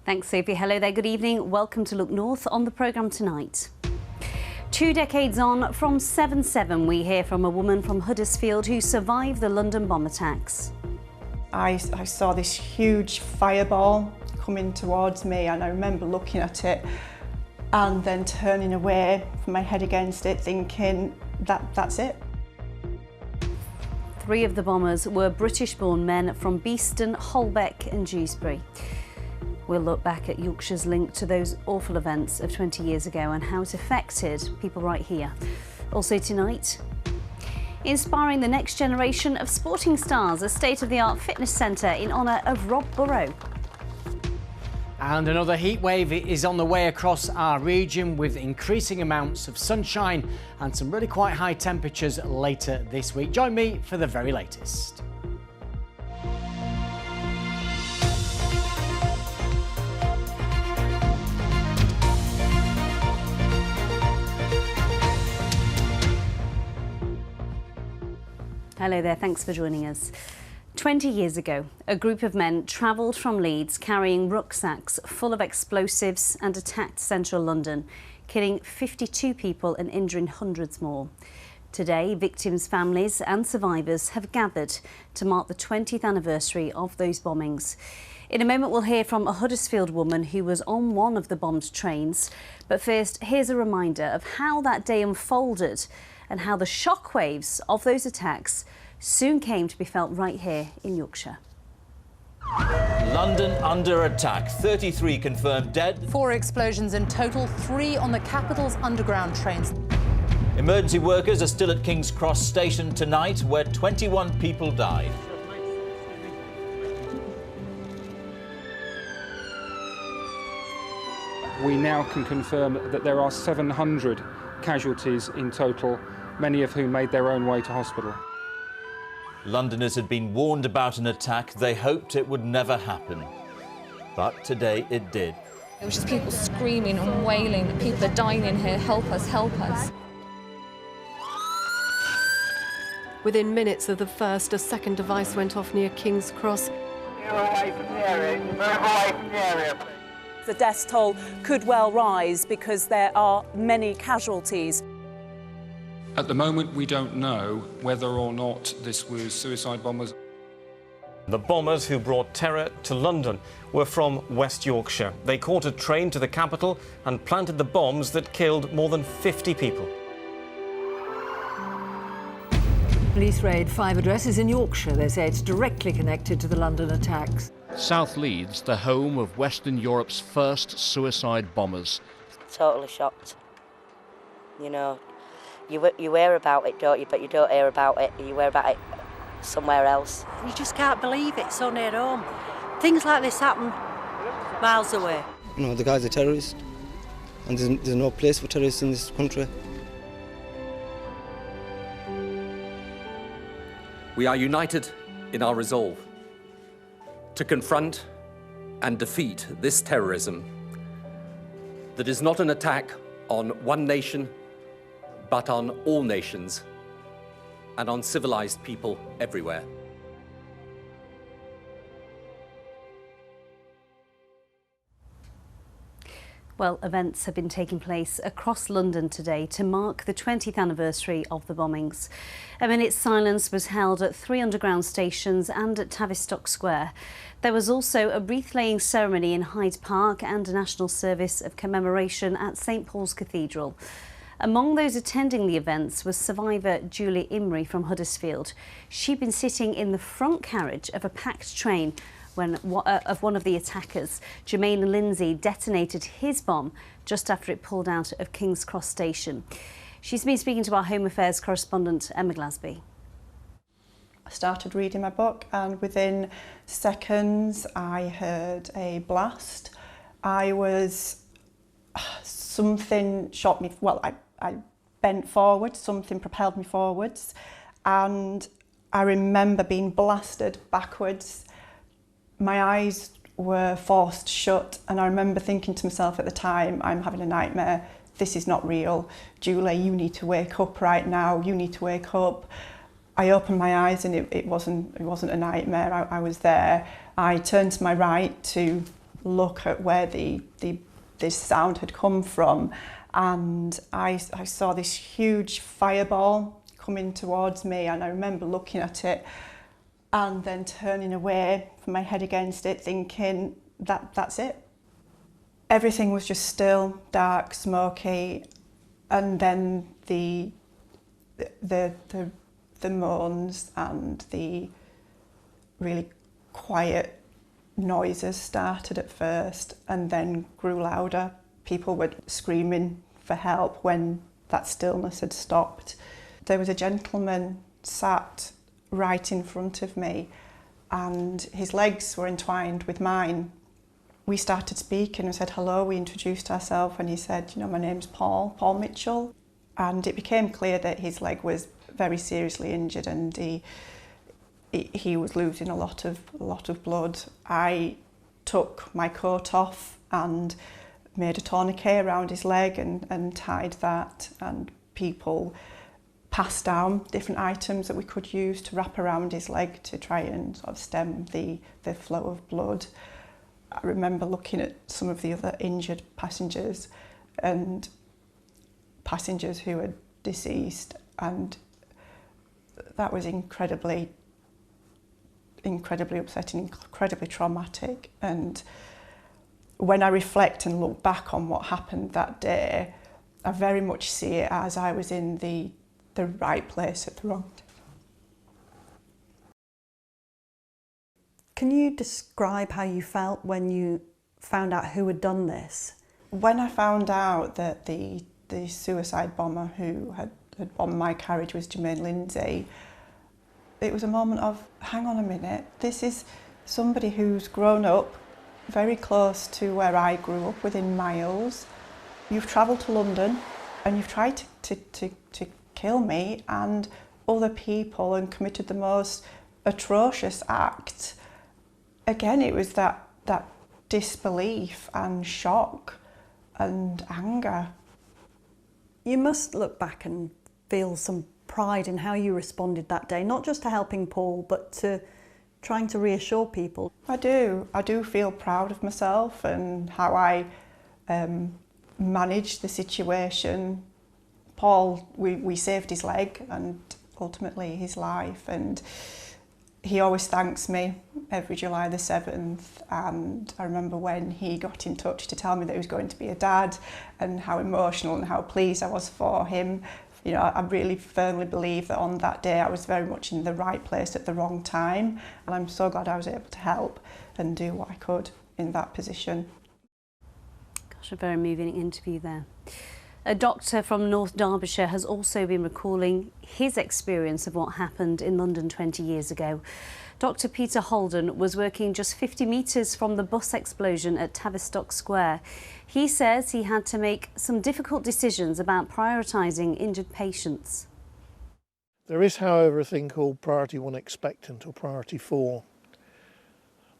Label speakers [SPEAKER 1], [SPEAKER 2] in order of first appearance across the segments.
[SPEAKER 1] Thanks, Sophie. Hello there, good evening. Welcome to Look North. On the programme tonight. 2 decades on from 7/7, we hear from a woman from Huddersfield who survived the London bomb attacks.
[SPEAKER 2] I saw this huge fireball coming towards me, and I remember looking at it and then turning away with my head against it, thinking that's it.
[SPEAKER 1] 3 of the bombers were British-born men from Beeston, Holbeck and Dewsbury. We'll look back at Yorkshire's link to those awful events of 20 years ago and how it affected people right here. Also tonight, inspiring the next generation of sporting stars, a state-of-the-art fitness centre in honour of Rob Burrow.
[SPEAKER 3] And another heat wave is on the way across our region with increasing amounts of sunshine and some really quite high temperatures later this week. Join me for the very latest.
[SPEAKER 1] Hello there, thanks for joining us. 20 years ago, a group of men travelled from Leeds carrying rucksacks full of explosives and attacked central London, killing 52 people and injuring hundreds more. Today, victims' families and survivors have gathered to mark the 20th anniversary of those bombings. In a moment, we'll hear from a Huddersfield woman who was on one of the bombed trains. But first, here's a reminder of how that day unfolded and how the shockwaves of those attacks soon came to be felt right here in Yorkshire.
[SPEAKER 4] London under attack. 33 confirmed dead.
[SPEAKER 5] 4 explosions in total, 3 on the capital's underground trains.
[SPEAKER 4] Emergency workers are still at King's Cross Station tonight, where 21 people died.
[SPEAKER 6] We now can confirm that there are 700 casualties in total, many of whom made their own way to hospital.
[SPEAKER 4] Londoners had been warned about an attack. They hoped it would never happen. But today it did.
[SPEAKER 7] It was just people screaming and wailing that people are dying in here, help us, help us.
[SPEAKER 8] Within minutes of the first, a second device went off near King's Cross.
[SPEAKER 9] Move away from the area. Move away from the area.
[SPEAKER 10] The death toll could well rise because there are many casualties.
[SPEAKER 6] At the moment, we don't know whether or not this was suicide bombers.
[SPEAKER 11] The bombers who brought terror to London were from West Yorkshire. They caught a train to the capital and planted the bombs that killed more than 50 people.
[SPEAKER 12] Police raid 5 addresses in Yorkshire. They say it's directly connected to the London attacks.
[SPEAKER 13] South Leeds, the home of Western Europe's first suicide bombers.
[SPEAKER 14] Totally shocked. You know, you hear about it, don't you? But you don't hear about it. You hear about it somewhere else.
[SPEAKER 15] You just can't believe it, so near home. Things like this happen miles away.
[SPEAKER 16] You know, the guy's a terrorist, and there's no place for terrorists in this country.
[SPEAKER 17] We are united in our resolve to confront and defeat this terrorism that is not an attack on one nation, but on all nations and on civilized people everywhere.
[SPEAKER 1] Well, events have been taking place across London today to mark the 20th anniversary of the bombings. A minute's silence was held at 3 underground stations and at Tavistock Square. There was also a wreath-laying ceremony in Hyde Park and a national service of commemoration at St Paul's Cathedral. Among those attending the events was survivor Julie Imrie from Huddersfield. She'd been sitting in the front carriage of a packed train when one of the attackers, Jermaine Lindsay, detonated his bomb just after it pulled out of King's Cross Station. She's been speaking to our Home Affairs correspondent, Emma Glasby.
[SPEAKER 2] I started reading my book, and within seconds I heard a blast. Something shot me, well, I bent forward, something propelled me forwards, and I remember being blasted backwards. My eyes were forced shut, and I remember thinking to myself at the time, I'm having a nightmare, this is not real. Julie, you need to wake up right now, you need to wake up. I opened my eyes and it wasn't a nightmare, I was there. I turned to my right to look at where this sound had come from, and I saw this huge fireball coming towards me, and I remember looking at it and then turning away from my head against it, thinking that's it. Everything was just still, dark, smoky, and then the moans and the really quiet noises started at first and then grew louder. People were screaming for help when that stillness had stopped. There was a gentleman sat right in front of me and his legs were entwined with mine. We started speaking and said hello, we introduced ourselves, and he said, you know, my name's Paul Mitchell. And it became clear that his leg was very seriously injured and he was losing a lot of blood. I took my coat off and made a tourniquet around his leg and tied that, and people passed down different items that we could use to wrap around his leg to try and sort of stem the flow of blood. I remember looking at some of the other injured passengers and passengers who had deceased, and that was incredibly upsetting, incredibly traumatic. And when I reflect and look back on what happened that day, I very much see it as I was in the right place at the wrong time.
[SPEAKER 18] Can you describe how you felt when you found out who had done this?
[SPEAKER 2] When I found out that the suicide bomber who had bombed my carriage was Jermaine Lindsay, it was a moment of, hang on a minute, this is somebody who's grown up very close to where I grew up, within miles. You've travelled to London and you've tried to kill me and other people and committed the most atrocious act. Again, it was that disbelief and shock and anger.
[SPEAKER 18] You must look back and feel some pride in how you responded that day, not just to helping Paul, but to trying to reassure people.
[SPEAKER 2] I do feel proud of myself and how I managed the situation. Paul, we saved his leg and ultimately his life, and he always thanks me every July the 7th, and I remember when he got in touch to tell me that he was going to be a dad and how emotional and how pleased I was for him. You know, I really firmly believe that on that day I was very much in the right place at the wrong time, and I'm so glad I was able to help and do what I could in that position.
[SPEAKER 1] Gosh, a very moving interview there. A doctor from North Derbyshire has also been recalling his experience of what happened in London 20 years ago. Dr. Peter Holden was working just 50 metres from the bus explosion at Tavistock Square. He says he had to make some difficult decisions about prioritising injured patients.
[SPEAKER 19] There is, however, a thing called priority 1 expectant or priority 4.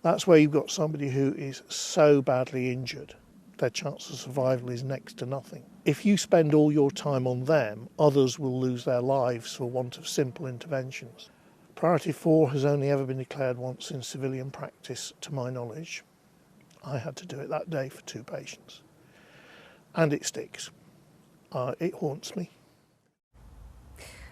[SPEAKER 19] That's where you've got somebody who is so badly injured, their chance of survival is next to nothing. If you spend all your time on them, others will lose their lives for want of simple interventions. Priority 4 has only ever been declared once in civilian practice, to my knowledge. I had to do it that day for 2 patients. And it sticks. It haunts me.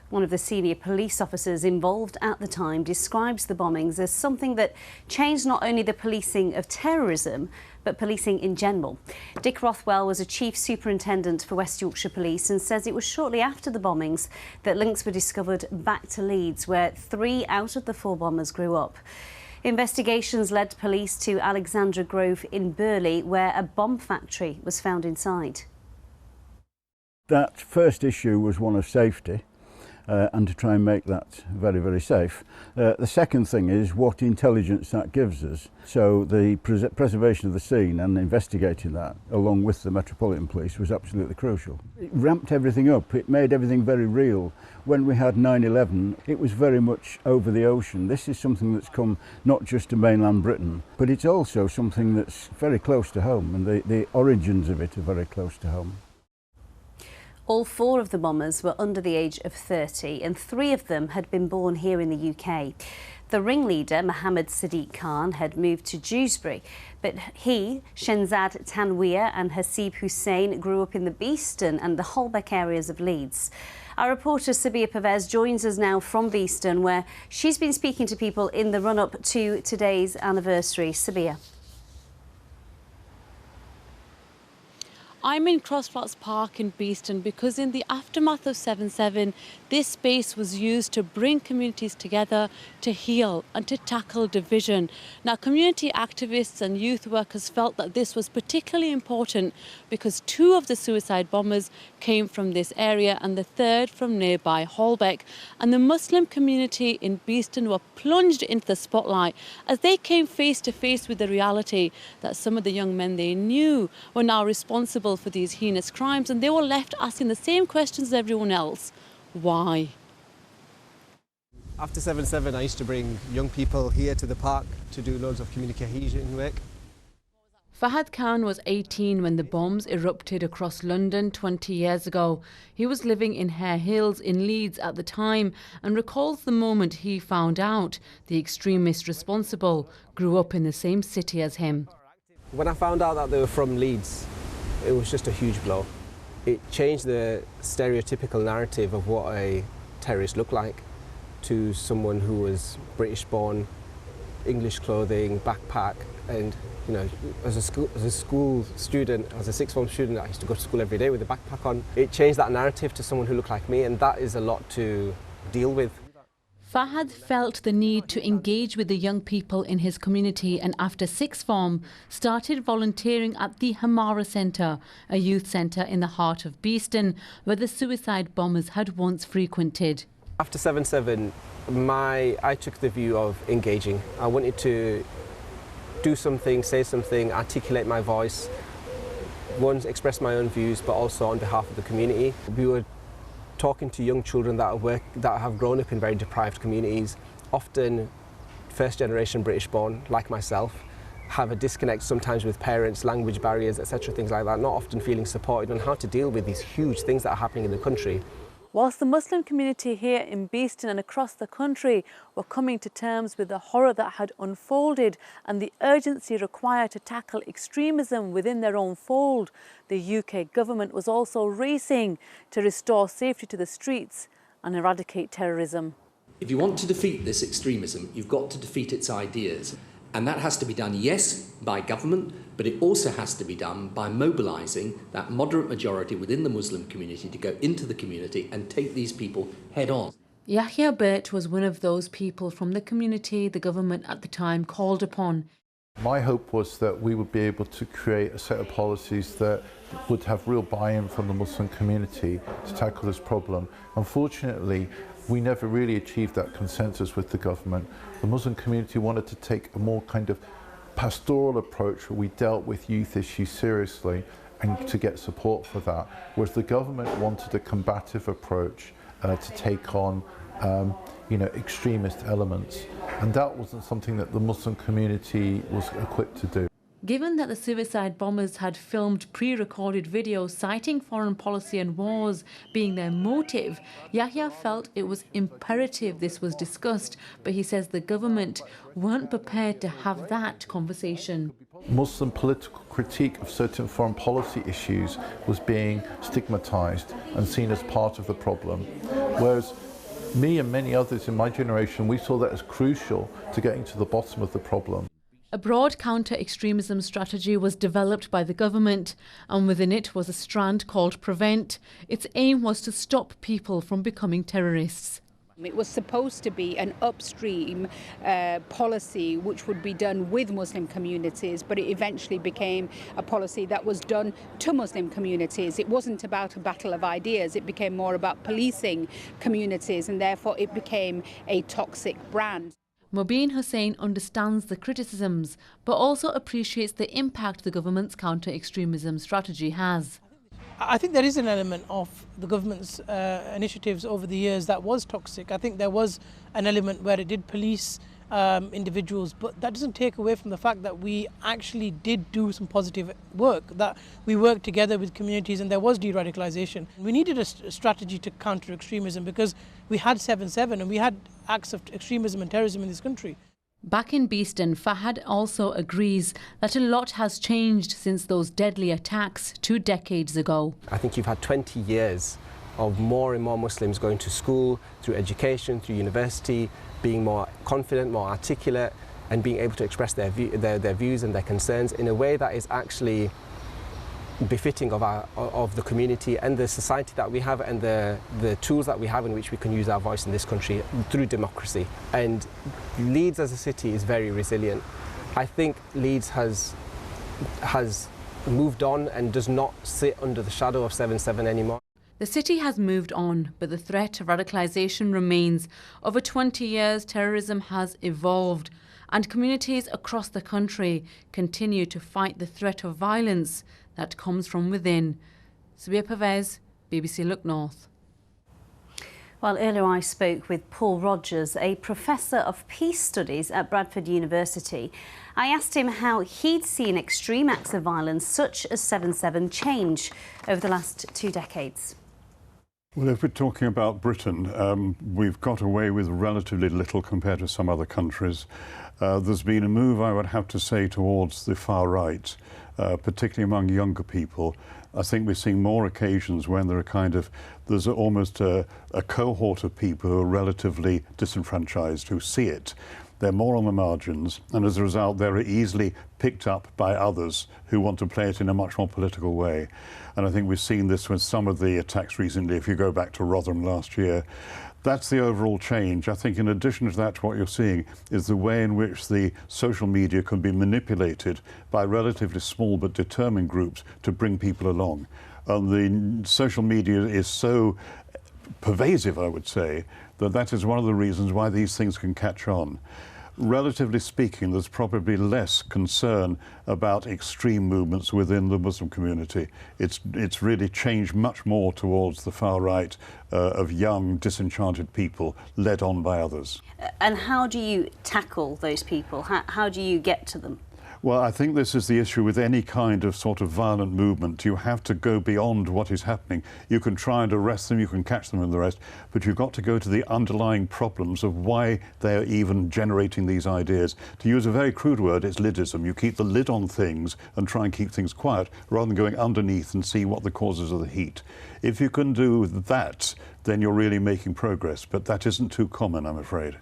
[SPEAKER 1] One of the senior police officers involved at the time describes the bombings as something that changed not only the policing of terrorism, but policing in general. Dick Rothwell was a chief superintendent for West Yorkshire Police and says it was shortly after the bombings that links were discovered back to Leeds, where 3 out of the 4 bombers grew up. Investigations led police to Alexandra Grove in Burley, where a bomb factory was found inside.
[SPEAKER 20] That first issue was one of safety. And to try and make that very, very safe. The second thing is what intelligence that gives us. So the preservation of the scene and investigating that, along with the Metropolitan Police, was absolutely crucial. It ramped everything up, it made everything very real. When we had 9/11, it was very much over the ocean. This is something that's come not just to mainland Britain, but it's also something that's very close to home, and the origins of it are very close to home.
[SPEAKER 1] All 4 of the bombers were under the age of 30 and 3 of them had been born here in the UK. The ringleader, Mohammed Sadiq Khan, had moved to Dewsbury, but he, Shenzad Tanweer and Hasib Hussain grew up in the Beeston and the Holbeck areas of Leeds. Our reporter Sabia Pervez joins us now from Beeston, where she's been speaking to people in the run-up to today's anniversary. Sabia.
[SPEAKER 21] I'm in Crossflots Park in Beeston because in the aftermath of 7/7, this space was used to bring communities together, to heal and to tackle division. Now, community activists and youth workers felt that this was particularly important because 2 of the suicide bombers came from this area and the 3rd from nearby Holbeck. And the Muslim community in Beeston were plunged into the spotlight as they came face to face with the reality that some of the young men they knew were now responsible for these heinous crimes, and they were left asking the same questions as everyone else. Why?
[SPEAKER 22] After 7/7, I used to bring young people here to the park to do loads of communication work.
[SPEAKER 21] Fahad Khan was 18 when the bombs erupted across London 20 years ago. He was living in Hare Hills in Leeds at the time and recalls the moment he found out the extremist responsible grew up in the same city as him.
[SPEAKER 22] When I found out that they were from Leeds, it was just a huge blow. It changed the stereotypical narrative of what a terrorist looked like to someone who was British born, English clothing, backpack, and you know, as a school student, as a sixth form student, I used to go to school every day with a backpack on. It changed that narrative to someone who looked like me, and that is a lot to deal with.
[SPEAKER 21] Fahad felt the need to engage with the young people in his community and after sixth form started volunteering at the Hamara Centre, a youth centre in the heart of Beeston where the suicide bombers had once frequented.
[SPEAKER 22] After 7/7, I took the view of engaging. I wanted to do something, say something, articulate my voice, express my own views, but also on behalf of the community. We were talking to young children that have grown up in very deprived communities, often first generation British born, like myself, have a disconnect sometimes with parents, language barriers, etc., things like that, not often feeling supported on how to deal with these huge things that are happening in the country.
[SPEAKER 21] Whilst the Muslim community here in Beeston and across the country were coming to terms with the horror that had unfolded and the urgency required to tackle extremism within their own fold, the UK government was also racing to restore safety to the streets and eradicate terrorism.
[SPEAKER 17] If you want to defeat this extremism, you've got to defeat its ideas. And that has to be done, yes, by government, but it also has to be done by mobilising that moderate majority within the Muslim community to go into the community and take these people head on.
[SPEAKER 21] Yahya Burt was one of those people from the community the government at the time called upon.
[SPEAKER 23] My hope was that we would be able to create a set of policies that would have real buy-in from the Muslim community to tackle this problem. Unfortunately, we never really achieved that consensus with the government. The Muslim community wanted to take a more kind of pastoral approach where we dealt with youth issues seriously and to get support for that, whereas the government wanted a combative approach to take on extremist elements. And that wasn't something that the Muslim community was equipped to do.
[SPEAKER 21] Given that the suicide bombers had filmed pre-recorded videos citing foreign policy and wars being their motive, Yahya felt it was imperative this was discussed, but he says the government weren't prepared to have that conversation.
[SPEAKER 23] Muslim political critique of certain foreign policy issues was being stigmatised and seen as part of the problem, whereas me and many others in my generation, we saw that as crucial to getting to the bottom of the problem.
[SPEAKER 21] A broad counter-extremism strategy was developed by the government, and within it was a strand called Prevent. Its aim was to stop people from becoming terrorists.
[SPEAKER 24] It was supposed to be an upstream policy which would be done with Muslim communities, but it eventually became a policy that was done to Muslim communities. It wasn't about a battle of ideas, it became more about policing communities, and therefore it became a toxic brand.
[SPEAKER 21] Mobeen Hussain understands the criticisms, but also appreciates the impact the government's counter-extremism strategy has.
[SPEAKER 25] I think there is an element of the government's initiatives over the years that was toxic. I think there was an element where it did police individuals, but that doesn't take away from the fact that we actually did do some positive work, that we worked together with communities and there was de-radicalisation. We needed a strategy to counter extremism because we had 7/7 and we had acts of extremism and terrorism in this country.
[SPEAKER 21] Back in Beeston, Fahad also agrees that a lot has changed since those deadly attacks 2 decades ago.
[SPEAKER 22] I think you've had 20 years of more and more Muslims going to school, through education, through university, being more confident, more articulate, and being able to express their views and their concerns in a way that is actually befitting of the community and the society that we have and the tools that we have in which we can use our voice in this country through democracy. And Leeds as a city is very resilient. I think Leeds has moved on and does not sit under the shadow of 7/7 anymore.
[SPEAKER 21] The city has moved on, but the threat of radicalisation remains. Over 20 years, terrorism has evolved, and communities across the country continue to fight the threat of violence that comes from within. Sabia Pervez, BBC Look North.
[SPEAKER 1] Well, earlier I spoke with Paul Rogers, a professor of peace studies at Bradford University. I asked him how he'd seen extreme acts of violence such as 7/7 change over the last 2 decades.
[SPEAKER 3] Well, if we're talking about Britain, we've got away with relatively little compared to some other countries. There's been a move, I would have to say, towards the far right, particularly among younger people. I think we're seeing more occasions when there's almost a cohort of people who are relatively disenfranchised, who see it. They're more on the margins, and as a result, they're easily picked up by others who want to play it in a much more political way. And I think we've seen this with some of the attacks recently, if you go back to Rotherham last year. That's the overall change. I think in addition to that, what you're seeing is the way in which the social media can be manipulated by relatively small but determined groups to bring people along. And the social media is so pervasive, I would say, that is one of the reasons why these things can catch on. Relatively speaking, there's probably less concern about extreme movements within the Muslim community. It's really changed much more towards the far right of young, disenchanted people led on by others.
[SPEAKER 1] And how do you tackle those people? How do you get to them?
[SPEAKER 3] Well, I think this is the issue with any kind of sort of violent movement. You have to go beyond what is happening. You can try and arrest them, you can catch them and the rest, but you've got to go to the underlying problems of why they're even generating these ideas. To use a very crude word, it's lidism. You keep the lid on things and try and keep things quiet rather than going underneath and see what the causes of the heat. If you can do that, then you're really making progress, but that isn't too common, I'm afraid.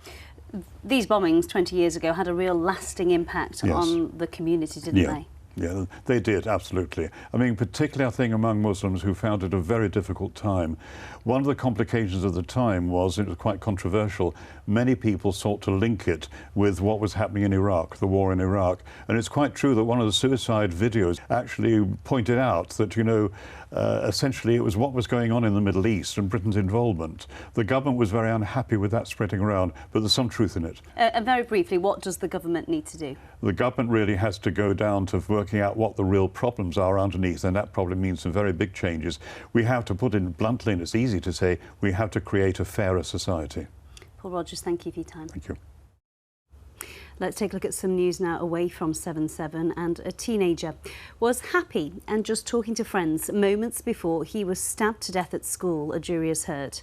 [SPEAKER 1] These bombings 20 years ago had a real lasting impact on the community, didn't they?
[SPEAKER 3] Yeah, they did, absolutely. I mean, particularly, I think, among Muslims who found it a very difficult time. One of the complications of the time was, it was quite controversial, many people sought to link it with what was happening in Iraq, the war in Iraq. And it's quite true that one of the suicide videos actually pointed out that, you know, essentially it was what was going on in the Middle East and Britain's involvement. The government was very unhappy with that spreading around, but there's some truth in it.
[SPEAKER 1] And very briefly, what does the government need to do?
[SPEAKER 3] The government really has to go down to working out what the real problems are underneath, and that probably means some very big changes. We have to put it bluntly, and it's easy to say, we have to create a fairer society.
[SPEAKER 1] Paul Rogers, thank you for your time.
[SPEAKER 3] Thank you.
[SPEAKER 1] Let's take a look at some news now away from 7/7. And a teenager was happy and just talking to friends moments before he was stabbed to death at school, a jury has heard.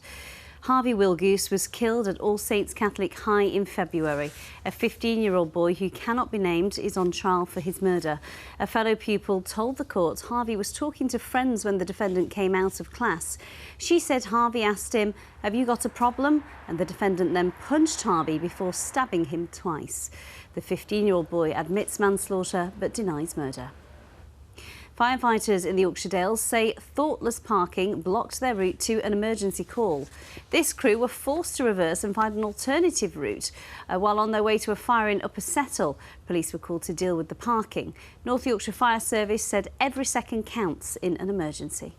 [SPEAKER 1] Harvey Wilgoose was killed at All Saints Catholic High in February. A 15-year-old boy who cannot be named is on trial for his murder. A fellow pupil told the court Harvey was talking to friends when the defendant came out of class. She said Harvey asked him, "Have you got a problem?" And the defendant then punched Harvey before stabbing him twice. The 15-year-old boy admits manslaughter but denies murder. Firefighters in the Yorkshire Dales say thoughtless parking blocked their route to an emergency call. This crew were forced to reverse and find an alternative route. While on their way to a fire in Upper Settle, police were called to deal with the parking. North Yorkshire Fire Service said every second counts in an emergency.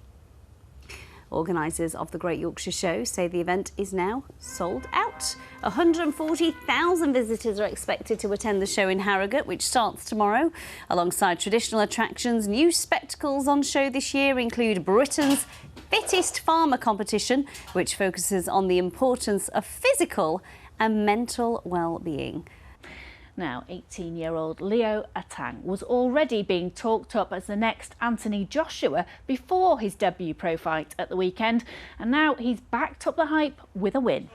[SPEAKER 1] Organisers of the Great Yorkshire Show say the event is now sold out. 140,000 visitors are expected to attend the show in Harrogate, which starts tomorrow. Alongside traditional attractions, new spectacles on show this year include Britain's Fittest Farmer competition, which focuses on the importance of physical and mental well-being.
[SPEAKER 4] Now, 18-year-old Leo Atang was already being talked up as the next Anthony Joshua before his debut pro fight at the weekend, and now he's backed up the hype with a win.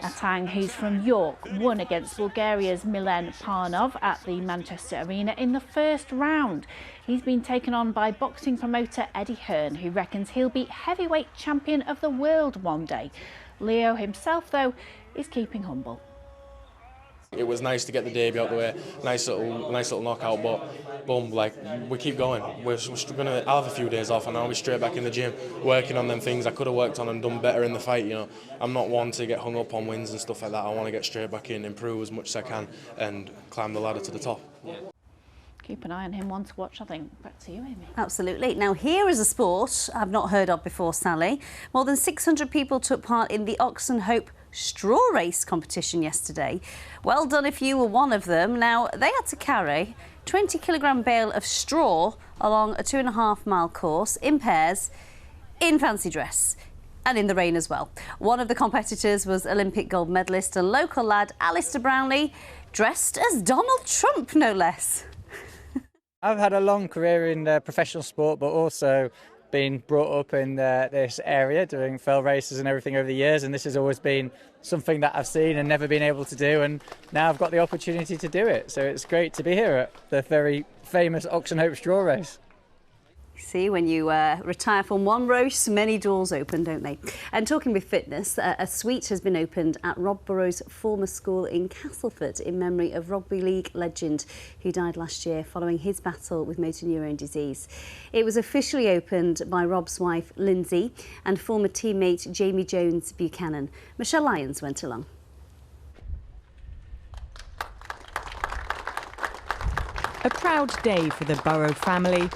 [SPEAKER 4] Atang, who's from York, won against Bulgaria's Milen Parnov at the Manchester Arena in the first round. He's been taken on by boxing promoter Eddie Hearn, who reckons he'll be heavyweight champion of the world one day. Leo himself, though, is keeping humble.
[SPEAKER 5] It was nice to get the debut out the way, nice little knockout, but boom, like, we keep going. I'll have a few days off and I'll be straight back in the gym, working on them things I could have worked on and done better in the fight, you know. I'm not one to get hung up on wins and stuff like that. I want to get straight back in, improve as much as I can and climb the ladder to the top.
[SPEAKER 4] Keep an eye on him, one to watch, I think. Back to you, Amy.
[SPEAKER 1] Absolutely. Now, here is a sport I've not heard of before, Sally. More than 600 people took part in the Oxenhope straw race competition yesterday. Well done if you were one of them. Now, they had to carry 20-kilogram bale of straw along a 2.5-mile course in pairs, in fancy dress. And in the rain as well. One of the competitors was Olympic gold medalist and local lad Alistair Brownlee, dressed as Donald Trump, no less.
[SPEAKER 7] I've had a long career in professional sport, but also been brought up in this area doing fell races and everything over the years, and this has always been something that I've seen and never been able to do, and now I've got the opportunity to do it. So it's great to be here at the very famous Oxenhope straw race.
[SPEAKER 1] See, when you retire from one race, many doors open, don't they? And talking with fitness, a suite has been opened at Rob Burrow's former school in Castleford in memory of rugby league legend who died last year following his battle with motor neurone disease. It was officially opened by Rob's wife, Lindsay, and former teammate Jamie Jones Buchanan. Michelle Lyons went along.
[SPEAKER 8] A proud day for the Burrow family.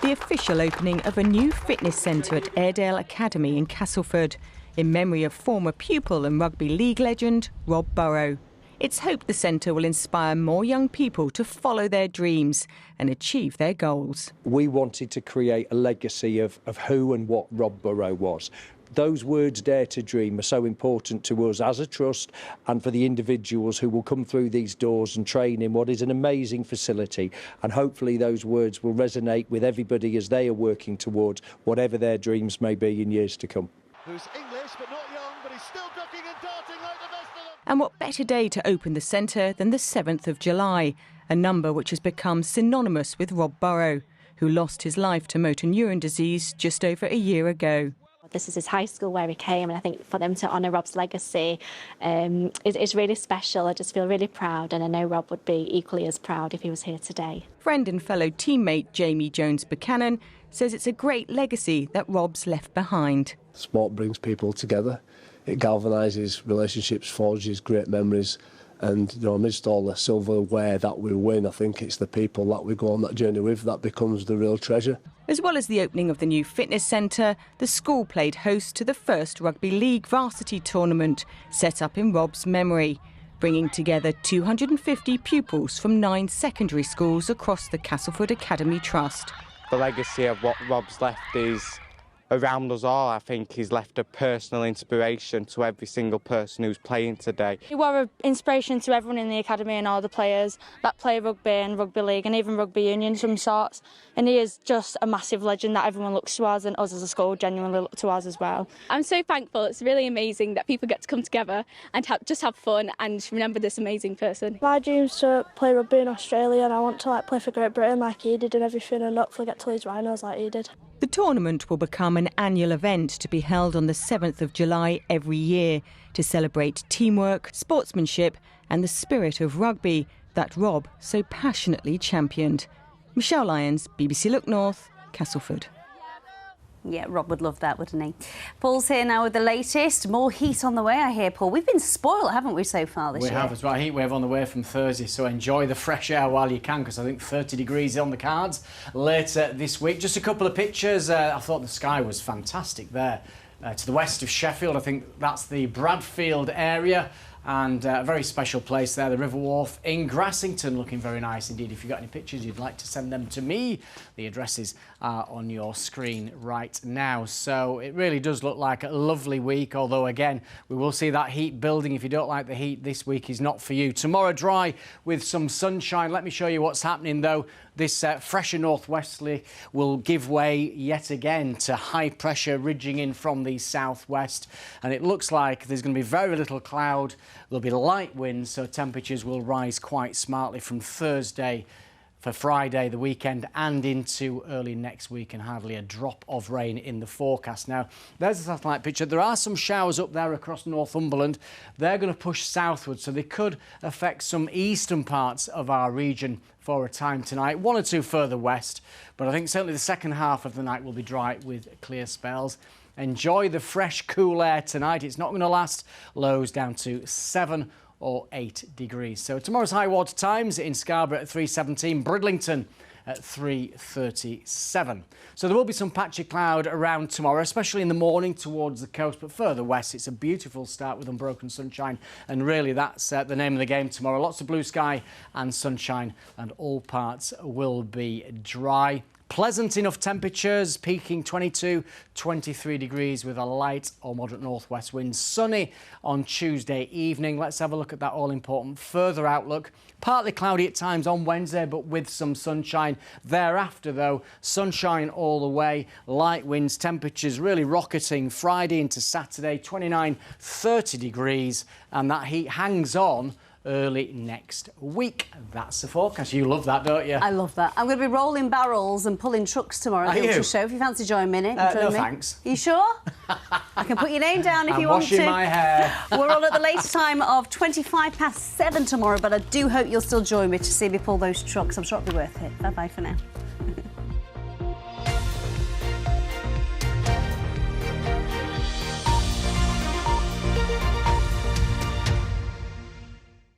[SPEAKER 8] The official opening of a new fitness centre at Airedale Academy in Castleford in memory of former pupil and rugby league legend Rob Burrow. It's hoped the centre will inspire more young people to follow their dreams and achieve their goals.
[SPEAKER 9] We wanted to create a legacy of who and what Rob Burrow was. Those words, dare to dream, are so important to us as a trust and for the individuals who will come through these doors and train in what is an amazing facility. And hopefully those words will resonate with everybody as they are working towards whatever their dreams may be in years to come.
[SPEAKER 26] Who's English but not young, but he's still ducking and darting like the best of them.
[SPEAKER 8] And what better day to open the centre than the 7th of July, a number which has become synonymous with Rob Burrow, who lost his life to motor neurone disease just over a year ago.
[SPEAKER 27] This is his high school where he came, and I think for them to honour Rob's legacy is really special. I just feel really proud, and I know Rob would be equally as proud if he was here today.
[SPEAKER 8] Friend and fellow teammate Jamie Jones Buchanan says it's a great legacy that Rob's left behind.
[SPEAKER 28] Sport brings people together. It galvanises relationships, forges great memories. And amidst all the silverware that we win, I think it's the people that we go on that journey with that becomes the real treasure.
[SPEAKER 8] As well as the opening of the new fitness centre, the school played host to the first Rugby League varsity tournament, set up in Rob's memory, bringing together 250 pupils from 9 secondary schools across the Castleford Academy Trust.
[SPEAKER 29] The legacy of what Rob's left is around us all. I think he's left a personal inspiration to every single person who's playing today.
[SPEAKER 30] He was an inspiration to everyone in the academy and all the players that play rugby and rugby league and even rugby union of some sorts. And he is just a massive legend that everyone looks to us, and us as a school genuinely look to us as well.
[SPEAKER 31] I'm so thankful. It's really amazing that people get to come together and just have fun and remember this amazing person.
[SPEAKER 32] My dream's to play rugby in Australia, and I want to play for Great Britain like he did and everything, and hopefully get to Leeds Rhinos like he did.
[SPEAKER 8] The tournament will become an annual event to be held on the 7th of July every year to celebrate teamwork, sportsmanship and the spirit of rugby that Rob so passionately championed. Michelle Lyons, BBC Look North, Castleford.
[SPEAKER 1] Yeah, Rob would love that, wouldn't he? Paul's here now with the latest. More heat on the way, I hear, Paul. We've been spoiled, haven't we, so far this year?
[SPEAKER 33] We have. It's right, heat wave on the way from Thursday, so enjoy the fresh air while you can, because I think 30 degrees on the cards later this week. Just a couple of pictures. I thought the sky was fantastic there. To the west of Sheffield, I think that's the Bradfield area. And a very special place there, the River Wharf in Grassington, looking very nice indeed. If you've got any pictures you'd like to send them to me, the address is are on your screen right now. So it really does look like a lovely week, although again we will see that heat building. If you don't like the heat, this week is not for you. Tomorrow dry with some sunshine. Let me show you what's happening though. This fresher northwesterly will give way yet again to high pressure ridging in from the southwest, and it looks like there's going to be very little cloud. There'll be light winds, so temperatures will rise quite smartly from Thursday for Friday, the weekend, and into early next week, and hardly a drop of rain in the forecast. Now, there's the satellite picture. There are some showers up there across Northumberland. They're going to push southward, so they could affect some eastern parts of our region for a time tonight. One or two further west, but I think certainly the second half of the night will be dry with clear spells. Enjoy the fresh, cool air tonight. It's not going to last. Lows down to 7 or 8 degrees. So tomorrow's high water times in Scarborough at 3:17, Bridlington at 3:37. So there will be some patchy cloud around tomorrow, especially in the morning towards the coast, but further west it's a beautiful start with unbroken sunshine, and really that's the name of the game tomorrow. Lots of blue sky and sunshine, and all parts will be dry. Pleasant enough temperatures, peaking 22, 23 degrees with a light or moderate northwest wind. Sunny on Tuesday evening. Let's have a look at that all-important further outlook. Partly cloudy at times on Wednesday, but with some sunshine. Thereafter, though, sunshine all the way. Light winds, temperatures really rocketing Friday into Saturday, 29, 30 degrees. And that heat hangs on early next week. That's the forecast. You love that, don't you?
[SPEAKER 1] I love that. I'm going to be rolling barrels and pulling trucks tomorrow at the Yorkshire show. If you fancy joining me,
[SPEAKER 33] no thanks.
[SPEAKER 1] Are you sure? I can put your name down if you want to.
[SPEAKER 33] I'm washing my hair.
[SPEAKER 1] We're on at the latest time of 7:25 tomorrow, but I do hope you'll still join me to see me pull those trucks. I'm sure it'll be worth it. Bye-bye for now.